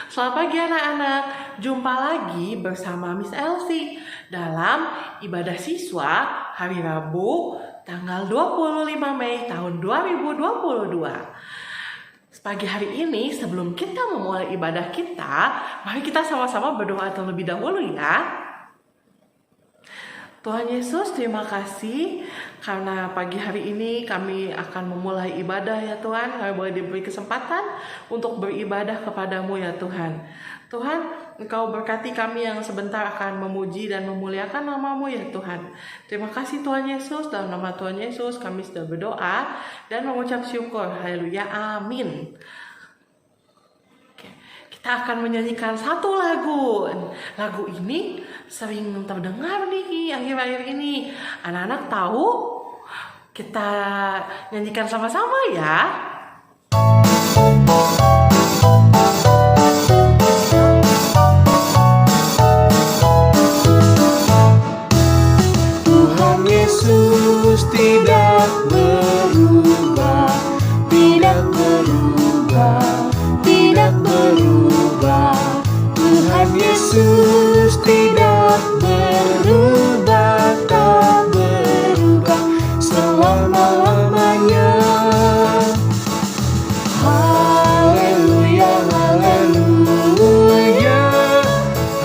Selamat pagi anak-anak, jumpa lagi bersama Miss Elsie dalam ibadah siswa hari Rabu tanggal 25 Mei tahun 2022. Pagi hari ini sebelum kita memulai ibadah kita, mari kita sama-sama berdoa terlebih dahulu ya. Tuhan Yesus, terima kasih karena pagi hari ini kami akan memulai ibadah ya Tuhan. Kami boleh diberi kesempatan untuk beribadah kepadamu ya Tuhan. Tuhan, Engkau berkati kami yang sebentar akan memuji dan memuliakan namamu ya Tuhan. Terima kasih Tuhan Yesus, dalam nama Tuhan Yesus kami sudah berdoa dan mengucap syukur. Haleluya, amin. Kita akan menyanyikan satu lagu. Lagu ini sering terdengar nih akhir-akhir ini. Anak-anak tahu? Kita nyanyikan sama-sama ya. Tuhan Yesus tidak berubah, tidak berubah, tidak berubah. Tuhan Yesus tidak berubah, tak berubah selama-lamanya. Haleluya, haleluya,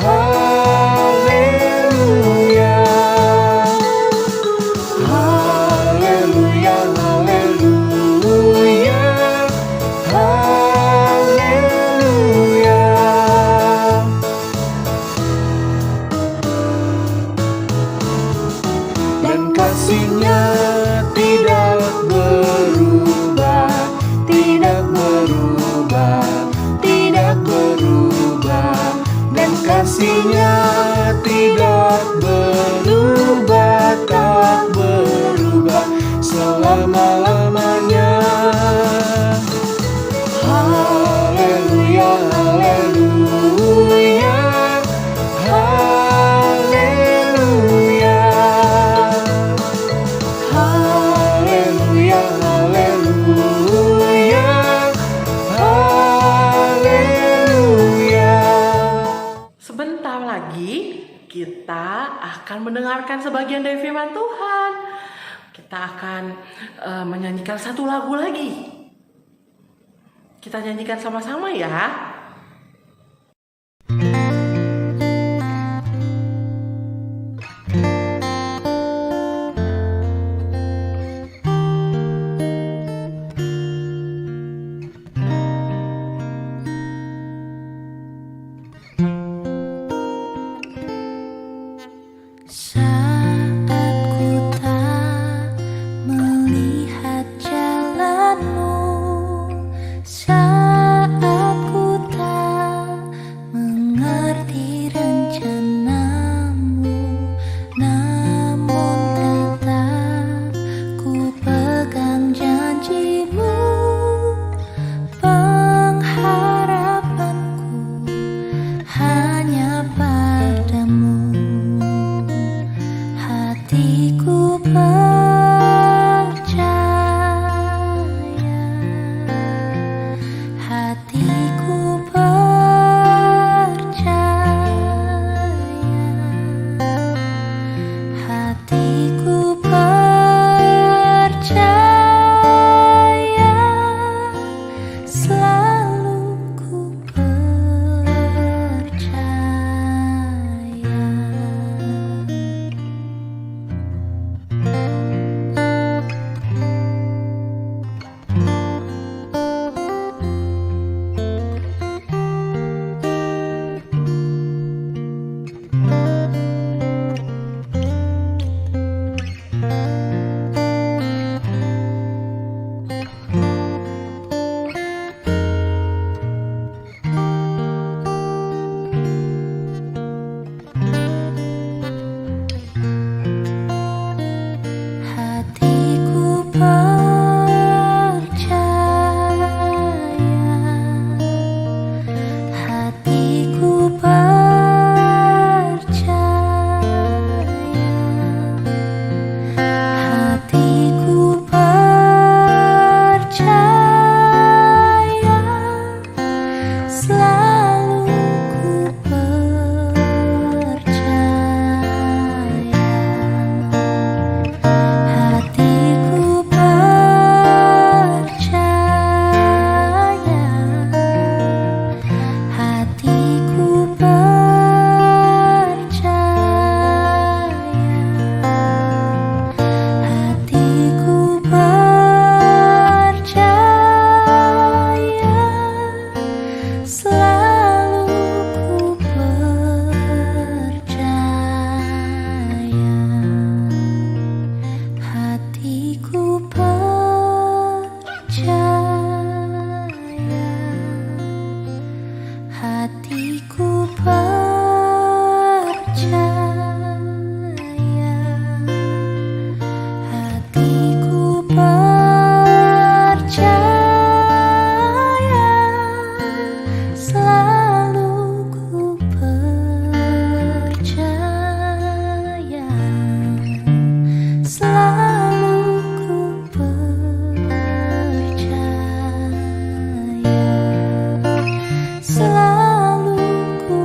haleluya. Haleluya, haleluya, haleluya. Dan kasih-Nya tidak berubah, tidak berubah, tidak berubah. Dan kasih-Nya tidak berubah, tak berubah selama-lamanya. Haleluya, haleluya, haleluya. Haleluya, haleluya, haleluya. Sebentar lagi kita akan mendengarkan sebagian dari firman Tuhan. Kita akan menyanyikan satu lagu lagi. Kita nyanyikan sama-sama ya. Saat ku tak melihat jalanmu, saat ku hatiku percaya, hatiku percaya, selalu ku percaya, selalu ku percaya, selalu ku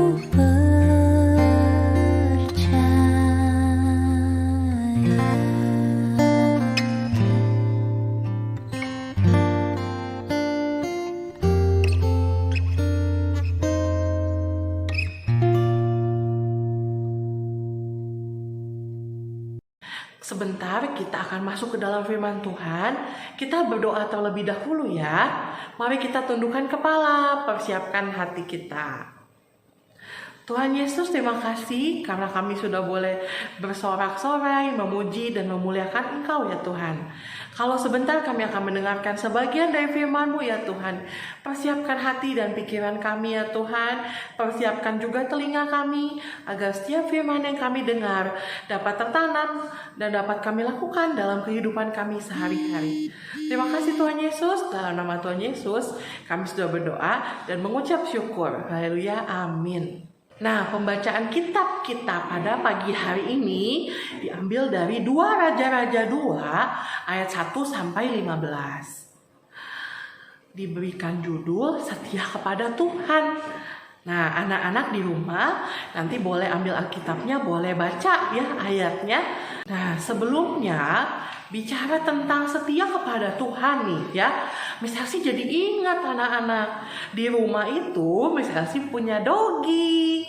Sebentar kita akan masuk ke dalam firman Tuhan. Kita berdoa terlebih dahulu ya. Mari kita tundukkan kepala, persiapkan hati kita. Tuhan Yesus, terima kasih karena kami sudah boleh bersorak-sorai, memuji dan memuliakan Engkau ya Tuhan. Kalau sebentar kami akan mendengarkan sebagian dari firman-Mu ya Tuhan. Persiapkan hati dan pikiran kami ya Tuhan. Persiapkan juga telinga kami agar setiap firman yang kami dengar dapat tertanam dan dapat kami lakukan dalam kehidupan kami sehari-hari. Terima kasih Tuhan Yesus. Dalam nama Tuhan Yesus kami sudah berdoa dan mengucap syukur. Haleluya, amin. Nah, pembacaan kitab kita pada pagi hari ini diambil dari 2 Raja-Raja 2 ayat 1 sampai 15. Diberikan judul Setia kepada Tuhan. Nah, anak-anak di rumah nanti boleh ambil Alkitabnya, boleh baca ya ayatnya. Nah, sebelumnya bicara tentang setia kepada Tuhan nih ya. Miss Elsie jadi ingat anak-anak. Di rumah itu Miss Elsie punya dogi.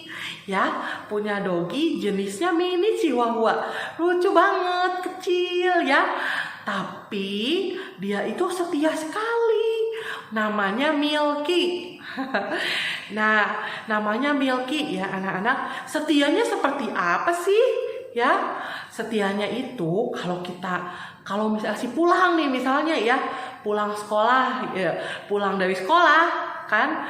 Ya, punya dogi jenisnya mini chihuahua. Lucu banget, kecil ya. Tapi dia itu setia sekali. Namanya Milky. Nah, namanya Milky ya anak-anak. Setianya seperti apa sih? Ya, setianya itu kalau misalnya si pulang nih misalnya ya, pulang sekolah ya, pulang dari sekolah kan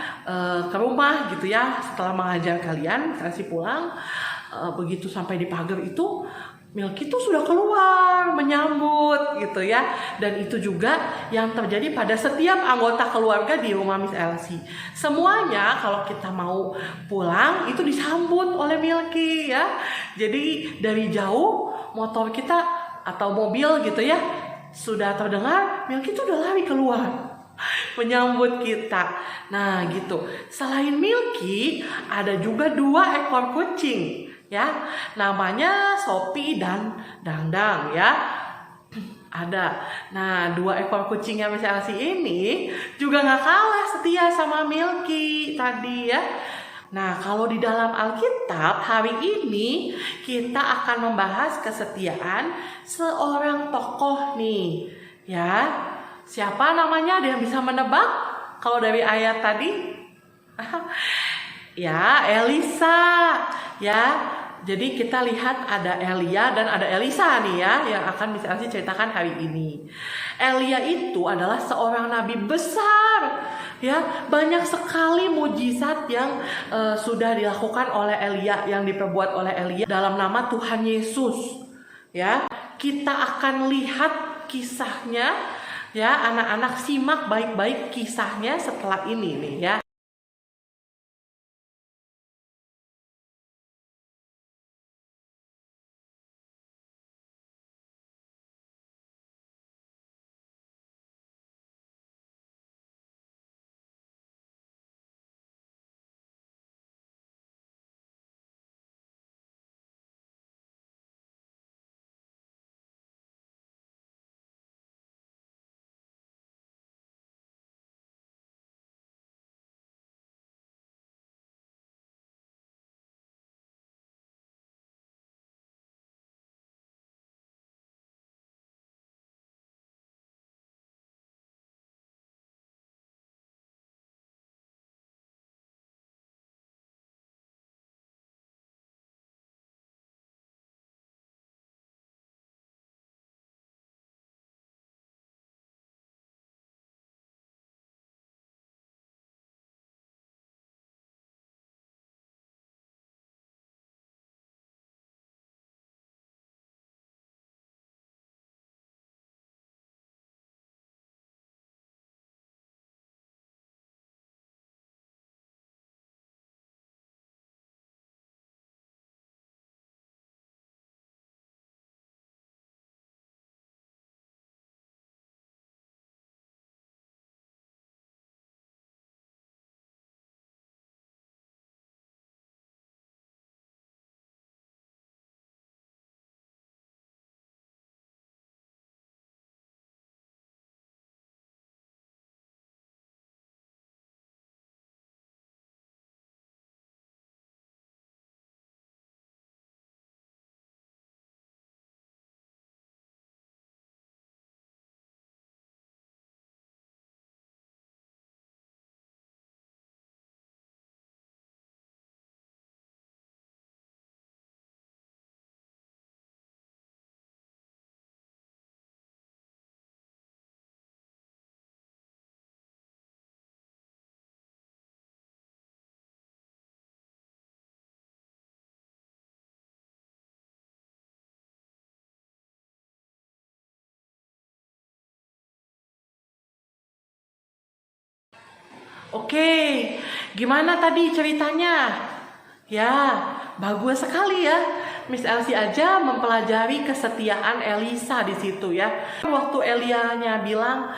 ke rumah gitu ya, setelah mengajar kalian kasih pulang, begitu sampai di pagar itu Milky itu sudah keluar menyambut gitu ya. Dan itu juga yang terjadi pada setiap anggota keluarga di rumah Miss Elsie. Semuanya kalau kita mau pulang itu disambut oleh Milky ya. Jadi dari jauh motor kita atau mobil gitu ya sudah terdengar, Milky itu udah lari keluar menyambut kita. Nah gitu. Selain Milky ada juga 2 ekor kucing ya, namanya Sophie dan Dangdang ya. Ada. Nah 2 ekor kucingnya Miss Elsie ini juga gak kalah setia sama Milky tadi ya. Nah kalau di dalam Alkitab hari ini kita akan membahas kesetiaan seorang tokoh nih ya. Siapa namanya? Ada yang bisa menebak? Kalau dari ayat tadi? Ya, Elisa. Ya, jadi kita lihat ada Elia dan ada Elisa nih ya, yang akan Miss Elsie ceritakan hari ini. Elia itu adalah seorang nabi besar. Ya, banyak sekali mujizat yang sudah dilakukan oleh Elia, yang diperbuat oleh Elia dalam nama Tuhan Yesus. Ya, kita akan lihat kisahnya. Ya, anak-anak simak baik-baik kisahnya setelah ini nih ya. Oke, gimana tadi ceritanya? Ya, bagus sekali ya. Miss Elsie aja mempelajari kesetiaan Elisa di situ ya. Waktu Elianya bilang,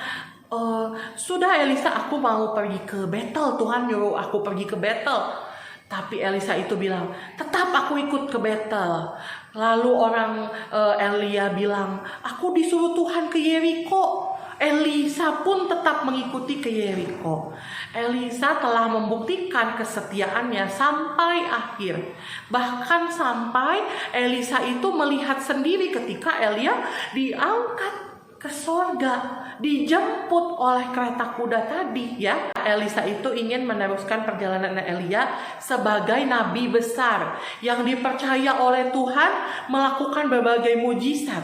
sudah Elisa, aku mau pergi ke Betel, Tuhan nyuruh aku pergi ke Betel. Tapi Elisa itu bilang, tetap aku ikut ke Betel. Lalu orang Elia bilang, aku disuruh Tuhan ke Yeriko. Elisa pun tetap mengikuti ke Yeriko. Elisa telah membuktikan kesetiaannya sampai akhir. Bahkan sampai Elisa itu melihat sendiri ketika Elia diangkat ke sorga, dijemput oleh kereta kuda tadi ya. Elisa itu ingin meneruskan perjalanan Elia sebagai nabi besar yang dipercaya oleh Tuhan melakukan berbagai mujizat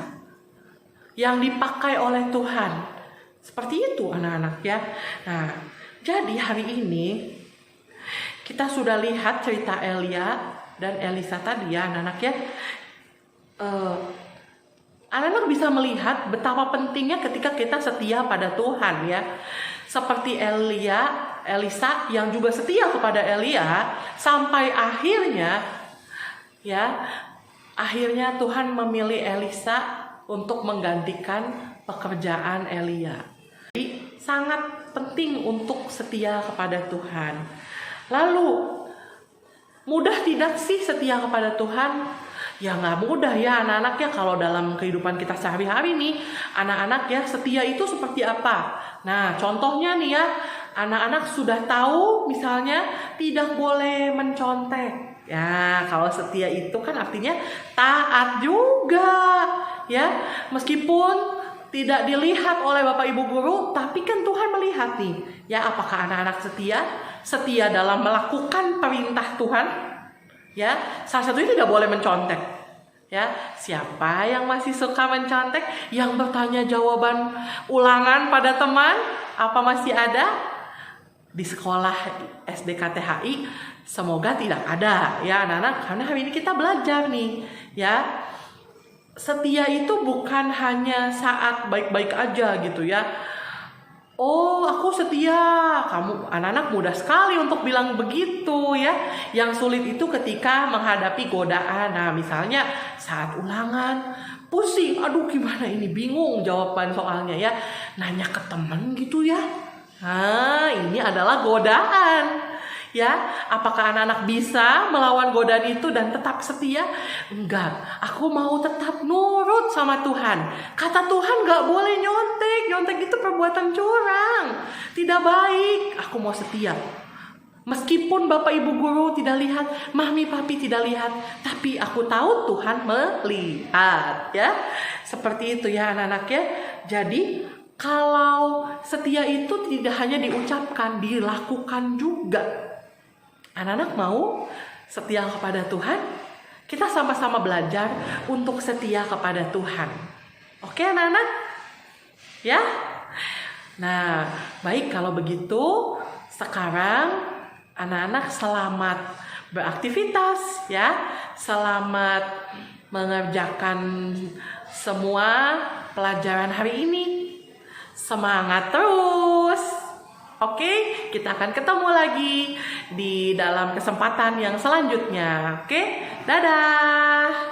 yang dipakai oleh Tuhan. Seperti itu anak-anak ya. Nah, jadi hari ini kita sudah lihat cerita Elia dan Elisa tadi ya anak-anak ya. Anak-anak bisa melihat betapa pentingnya ketika kita setia pada Tuhan ya. Seperti Elisa yang juga setia kepada Elia sampai akhirnya ya. Akhirnya Tuhan memilih Elisa untuk menggantikan pekerjaan Elia. Jadi sangat penting untuk setia kepada Tuhan. Lalu mudah tidak sih setia kepada Tuhan? Ya nggak mudah ya anak-anak ya. Kalau dalam kehidupan kita sehari-hari nih, anak-anak ya setia itu seperti apa? Nah contohnya nih ya, anak-anak sudah tahu misalnya tidak boleh mencontek. Ya, kalau setia itu kan artinya taat juga, ya. Meskipun tidak dilihat oleh Bapak Ibu guru, tapi kan Tuhan melihat nih. Ya, apakah anak-anak setia? Setia dalam melakukan perintah Tuhan. Ya, salah satunya tidak boleh mencontek. Ya, siapa yang masih suka mencontek? Yang bertanya jawaban ulangan pada teman, apa masih ada? Di sekolah SDKTHI semoga tidak ada ya anak-anak, karena hari ini kita belajar nih ya. Setia itu bukan hanya saat baik-baik aja gitu ya. Oh aku setia, kamu anak-anak mudah sekali untuk bilang begitu ya. Yang sulit itu ketika menghadapi godaan. Nah misalnya saat ulangan pusing, aduh gimana ini, bingung jawaban soalnya ya. Nanya ke teman gitu ya. Nah, ini adalah godaan. Ya, apakah anak-anak bisa melawan godaan itu dan tetap setia? Enggak, aku mau tetap nurut sama Tuhan. Kata Tuhan gak boleh nyontek. Nyontek itu perbuatan curang, tidak baik. Aku mau setia. Meskipun Bapak Ibu guru tidak lihat, Mami Papi tidak lihat, tapi aku tahu Tuhan melihat. Ya, seperti itu ya anak-anak ya. Jadi kalau setia itu tidak hanya diucapkan, dilakukan juga. Anak-anak mau setia kepada Tuhan? Kita sama-sama belajar untuk setia kepada Tuhan. Oke anak-anak? Ya? Nah, baik kalau begitu. Sekarang anak-anak selamat beraktivitas ya. Selamat mengerjakan semua pelajaran hari ini. Semangat terus. Oke, kita akan ketemu lagi di dalam kesempatan yang selanjutnya. Oke, dadah.